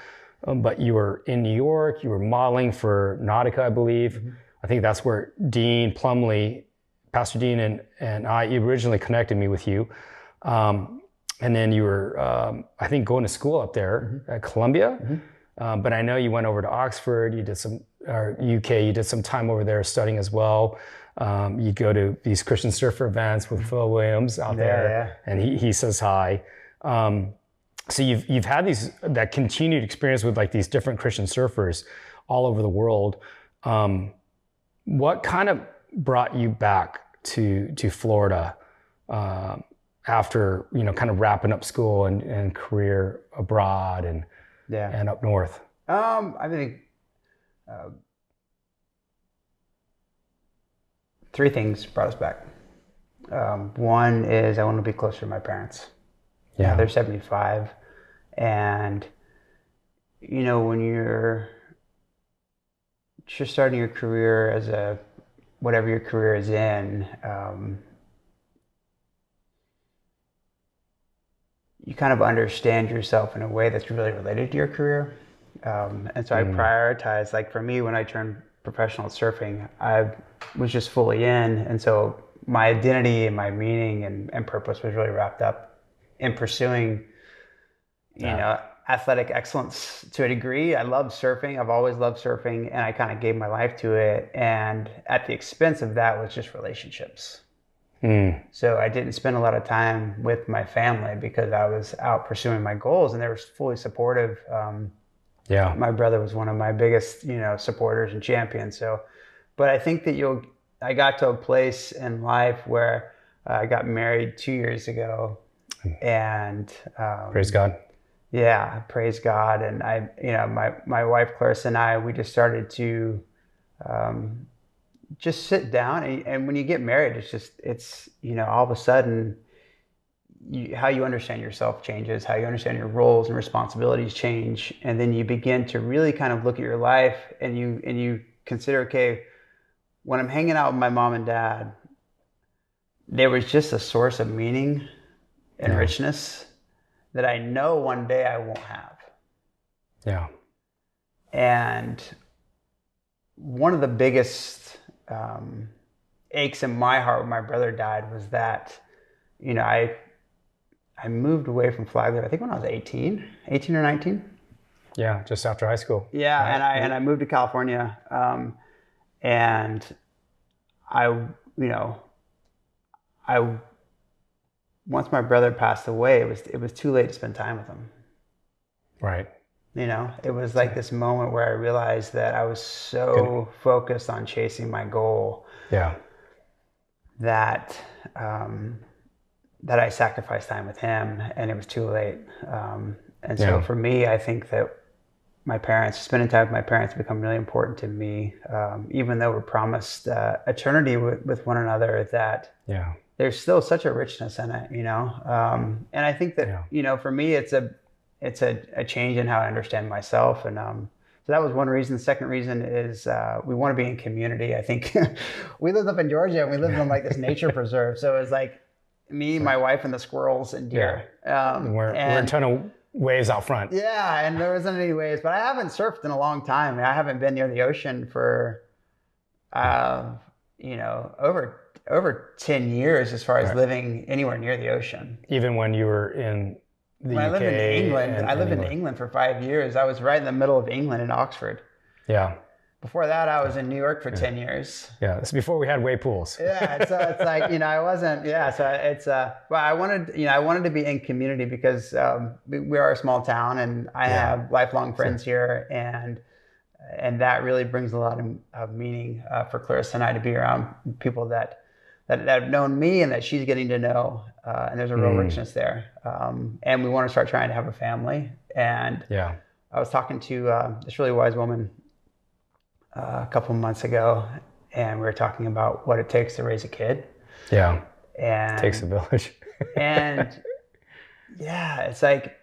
But you were in New York, you were modeling for Nautica, I believe. I think that's where Dean Plumley, Pastor Dean and I originally connected me with you. And then you were, I think, going to school up there at Columbia. But I know you went over to Oxford, you did UK, you did some time over there studying as well. You go to these Christian surfer events with Phil Williams out there, and he says hi. So you've had that continued experience with like these different Christian surfers all over the world. What kind of brought you back to Florida after kind of wrapping up school and career abroad and up north? I think three things brought us back. One is I want to be closer to my parents. Yeah, they're 75, and when you're just starting your career as whatever your career is in, you kind of understand yourself in a way that's really related to your career, and so I prioritize. Like for me, when I turned professional at surfing, I was just fully in, and so my identity and my meaning and purpose was really wrapped up in pursuing, athletic excellence to a degree. I love surfing. I've always loved surfing, and I kind of gave my life to it. And at the expense of that was just relationships. So I didn't spend a lot of time with my family because I was out pursuing my goals, and they were fully supportive. My brother was one of my biggest, supporters and champions. So, but I think that I got to a place in life where I got married 2 years ago. And praise God. Yeah, praise God. And my wife Clarissa and I, we just started to just sit down. And when you get married, it's all of a sudden how you understand yourself changes, how you understand your roles and responsibilities change, and then you begin to really kind of look at your life and you consider, okay, when I'm hanging out with my mom and dad, there was just a source of meaning and richness that I know one day I won't have. Yeah. And one of the biggest aches in my heart when my brother died was that, I moved away from Flagler, I think when I was 18 or 19. Yeah, just after high school. Yeah, right. and I moved to California, and I once my brother passed away, it was too late to spend time with him. Right. It was like this moment where I realized that I was so focused on chasing my goal. Yeah. That I sacrificed time with him, and it was too late. So for me, I think that spending time with my parents become really important to me, even though we're promised eternity with one another, that there's still such a richness in it, and I think that, for me, it's a change in how I understand myself. And So that was one reason. The second reason is we want to be in community. I think we lived up in Georgia and we lived in like this nature preserve. So it was like me, my wife, and the squirrels and deer. We're a ton of waves out front. Yeah, and there wasn't any waves. But I haven't surfed in a long time. I haven't been near the ocean for, over 10 years as far as living anywhere near the ocean. Even when you were in the UK? I lived in England. I lived in England for 5 years. I was right in the middle of England in Oxford. Yeah. Before that, I was in New York for 10 years. Yeah, it's before we had wave pools. Yeah, so it's like, I wasn't, so it's, but I wanted to be in community because we are a small town and I have lifelong friends here and that really brings a lot of meaning for Clarissa and I to be around people that have known me and that she's getting to know, and there's a real richness there. And we want to start trying to have a family. And I was talking to this really wise woman a couple of months ago, and we were talking about what it takes to raise a kid. Yeah, and it takes a village. And it's like,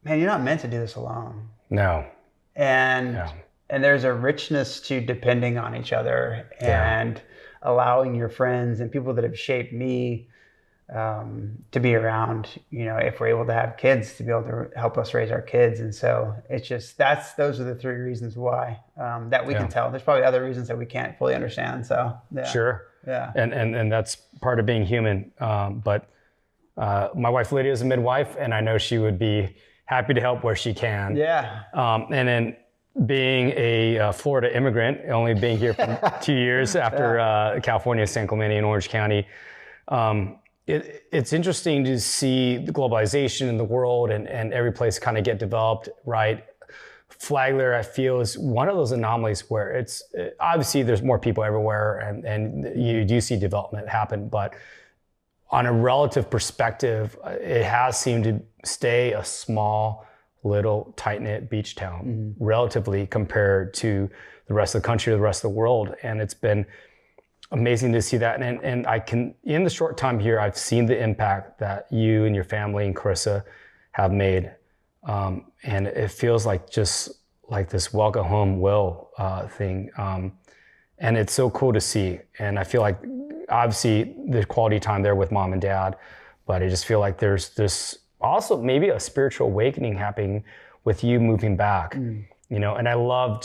man, you're not meant to do this alone. No. And there's a richness to depending on each other and allowing your friends and people that have shaped me to be around, if we're able to have kids, to be able to help us raise our kids. And so it's just, those are the three reasons why that we can tell. There's probably other reasons that we can't fully understand. So sure. Yeah. And that's part of being human. But my wife Lydia is a midwife, and I know she would be happy to help where she can. Yeah. And then being a Florida immigrant, only being here for 2 years after California, San Clemente, and Orange County, it's interesting to see the globalization in the world and every place kind of get developed, right? Flagler, I feel, is one of those anomalies where it's obviously there's more people everywhere and you do see development happen, but on a relative perspective, it has seemed to stay a small, little, tight-knit beach town, relatively compared to the rest of the country or the rest of the world. And it's been amazing to see that. And I can, in the short time here, I've seen the impact that you and your family and Carissa have made. And it feels like just like this welcome home will thing. And it's so cool to see. And I feel like obviously the quality time there with mom and dad, but I just feel like there's this also maybe a spiritual awakening happening with you moving back, and I love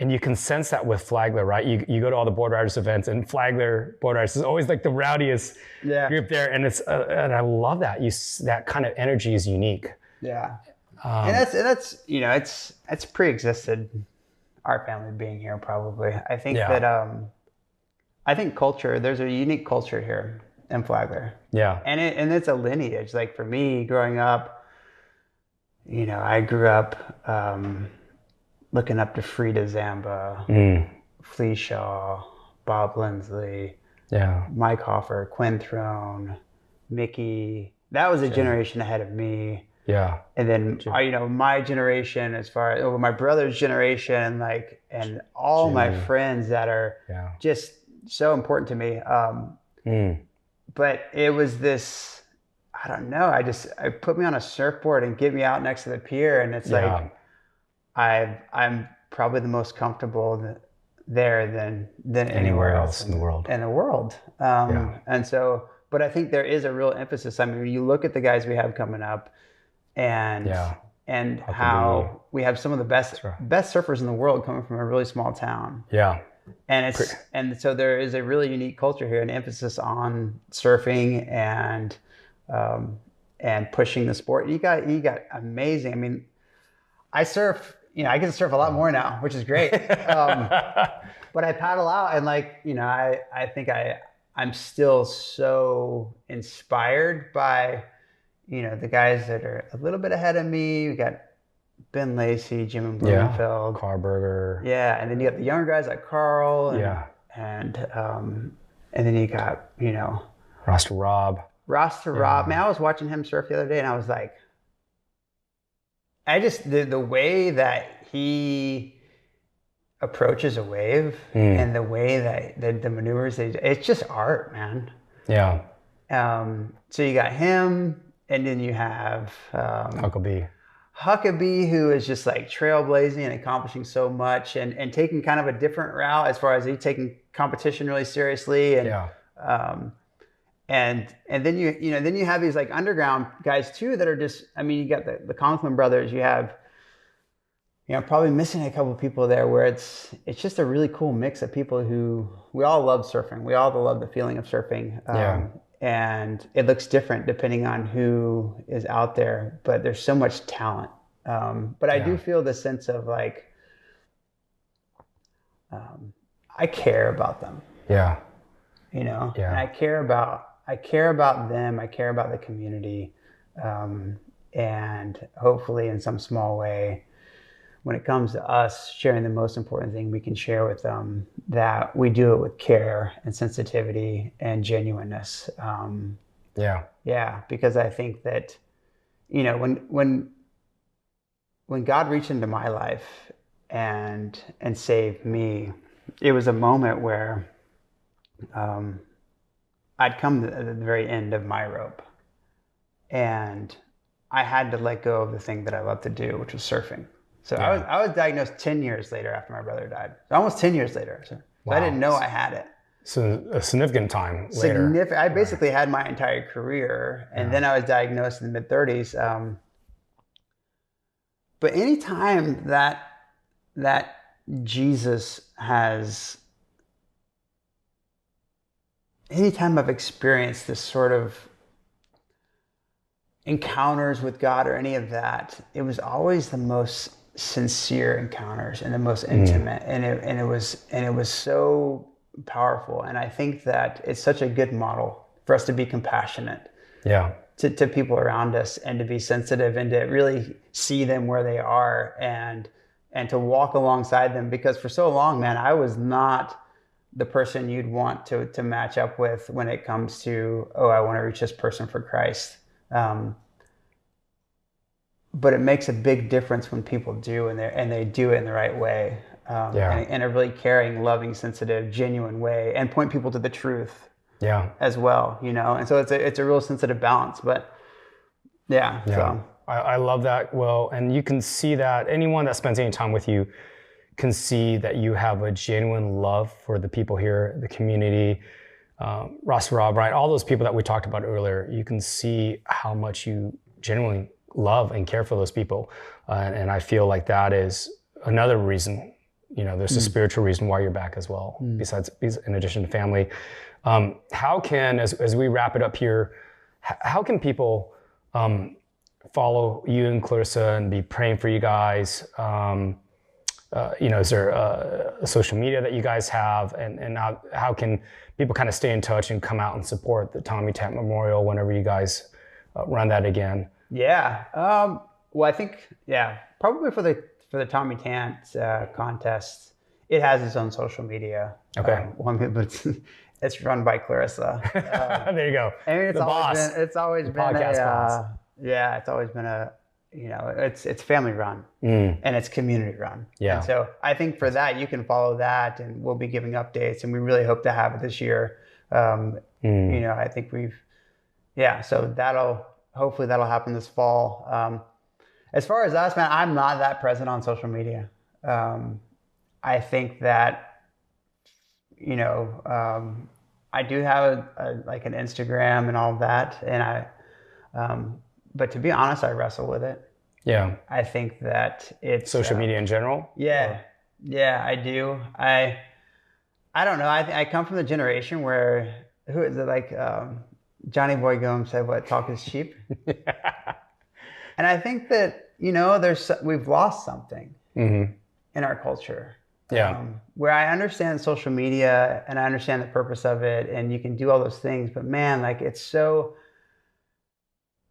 and you can sense that with Flagler, right? You go to all the Board Riders events, and Flagler Board Riders is always like the rowdiest group there, and it's and I love that. That kind of energy is unique. Yeah, and that's it's pre-existed our family being here probably. I think that I think culture. There's a unique culture here in Flagler. Yeah, and it's a lineage. Like for me, growing up, I grew up. Looking up to Frida Zamba, Flea Shaw, Bob Lindsley, Mike Hoffer, Quinn Throne, Mickey. That was a generation ahead of me. Yeah. And then, my generation, as far as my brother's generation, and all my friends that are just so important to me. But it was this, I don't know, I put me on a surfboard and get me out next to the pier, and it's like, I'm probably the most comfortable there than anywhere else in the world. And so, but I think there is a real emphasis. I mean, you look at the guys we have coming up, and how we have some of the best surfers in the world coming from a really small town. Yeah. And and so there is a really unique culture here, an emphasis on surfing and pushing the sport. You got amazing. I mean, I surf. I get to surf a lot more now, which is great. But I paddle out, and I think I'm still so inspired by, the guys that are a little bit ahead of me. We got Ben Lacey, Jim Blumenfeld, Carberger. Yeah, and then you got the younger guys like Carl. And then you got Rasta Rob. Man, I was watching him surf the other day, and I was like, the way that he approaches a wave and the way that the maneuvers, it's just art, man. Yeah. So you got him, and then you have Uncle B. Huckabee, who is just like trailblazing and accomplishing so much, and taking kind of a different route as far as he taking competition really seriously, and then you have these like underground guys too that are just, I mean, you got the Conklin brothers, you have, probably missing a couple of people there where it's just a really cool mix of people who, we all love surfing. We all love the feeling of surfing. And it looks different depending on who is out there, but there's so much talent. But I do feel the sense of like, I care about them. Yeah. And I care about them. I care about the community. And hopefully in some small way, when it comes to us sharing the most important thing we can share with them, that we do it with care and sensitivity and genuineness. Because I think that, when God reached into my life and saved me, it was a moment where I'd come to the very end of my rope, and I had to let go of the thing that I love to do, which was surfing. So I was diagnosed 10 years later after my brother died. Almost 10 years later. So I didn't know I had it. So a significant time later. I basically had my entire career, and then I was diagnosed in the mid-30s. But anytime that Jesus anytime I've experienced this sort of encounters with God or any of that, it was always the most sincere encounters and the most intimate, and it was so powerful. And I think that it's such a good model for us to be compassionate to people around us, and to be sensitive, and to really see them where they are, and to walk alongside them. Because for so long, man, I was not the person you'd want to match up with when it comes to, I want to reach this person for Christ. But it makes a big difference when people do, and they do it in the right way, in a really caring, loving, sensitive, genuine way, and point people to the truth as well, And so it's a real sensitive balance, but so. I love that, Will, and you can see that anyone that spends any time with you can see that you have a genuine love for the people here, the community, Ross, Rob, Brian, all those people that we talked about earlier. You can see how much you genuinely love and care for those people. And I feel like that is another reason, there's a spiritual reason why you're back as well, besides in addition to family. How can, as we wrap it up here, how can people follow you and Clarissa and be praying for you guys? Is there a social media that you guys have, and how can people kind of stay in touch and come out and support the Tommy Tant Memorial whenever you guys run that again? Well, I think, probably for the Tommy Tant contest, it has its own social media. Okay. But it's run by Clarissa. There you go. I mean, it's always been it's family run, and it's community run. Yeah. And so I think for that, you can follow that, and we'll be giving updates, and we really hope to have it this year. I think so hopefully that'll happen this fall. As far as us, man, I'm not that present on social media. I think that, I do have like an Instagram and all of that, and but to be honest, I wrestle with it. Yeah. I think that it's social media in general. Yeah, I do. I don't know. I come from the generation where Johnny Boy Gomes said, "What talk is cheap." And I think that we've lost something in our culture. Where I understand social media and I understand the purpose of it, and you can do all those things, but man,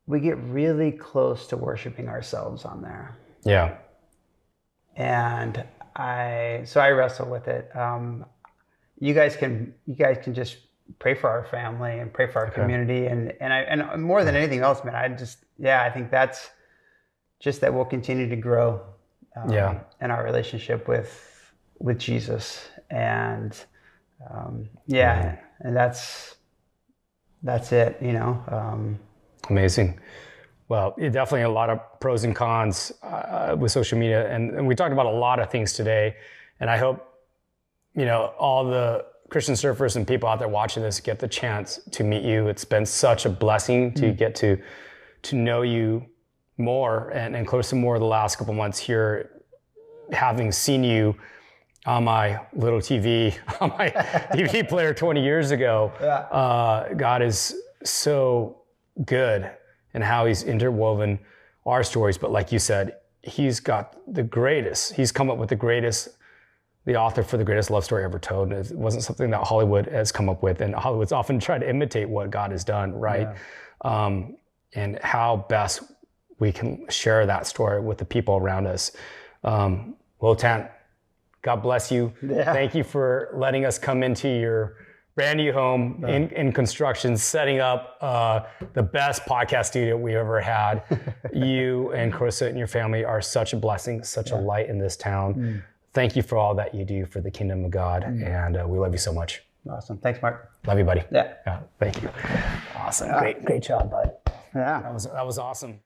we get really close to worshiping ourselves on there. Yeah. And I wrestle with it. You guys can just pray for our family and pray for our community, and more than anything else, man, I think that's just that we'll continue to grow in our relationship with Jesus, and and that's it, Amazing. Well, definitely a lot of pros and cons with social media. And we talked about a lot of things today. And I hope, all the Christian surfers and people out there watching this get the chance to meet you. It's been such a blessing to get to know you more and closer more the last couple months here, having seen you on my little TV, on my DVD player 20 years ago. Yeah. God is so good in how he's interwoven our stories. But like you said, he's got the greatest, he's come up with the author for the greatest love story ever told. It wasn't something that Hollywood has come up with, and Hollywood's often tried to imitate what God has done, right? Yeah. And how best we can share that story with the people around us. Well, Tant, God bless you. Yeah. Thank you for letting us come into your brand new home in construction, setting up the best podcast studio we ever had. You and Carissa and your family are such a blessing, such a light in this town. Thank you for all that you do for the kingdom of God. And we love you so much. Awesome. Thanks, Mark. Love you, buddy. Yeah. Thank you. Awesome. Great job, bud. Yeah. That was awesome.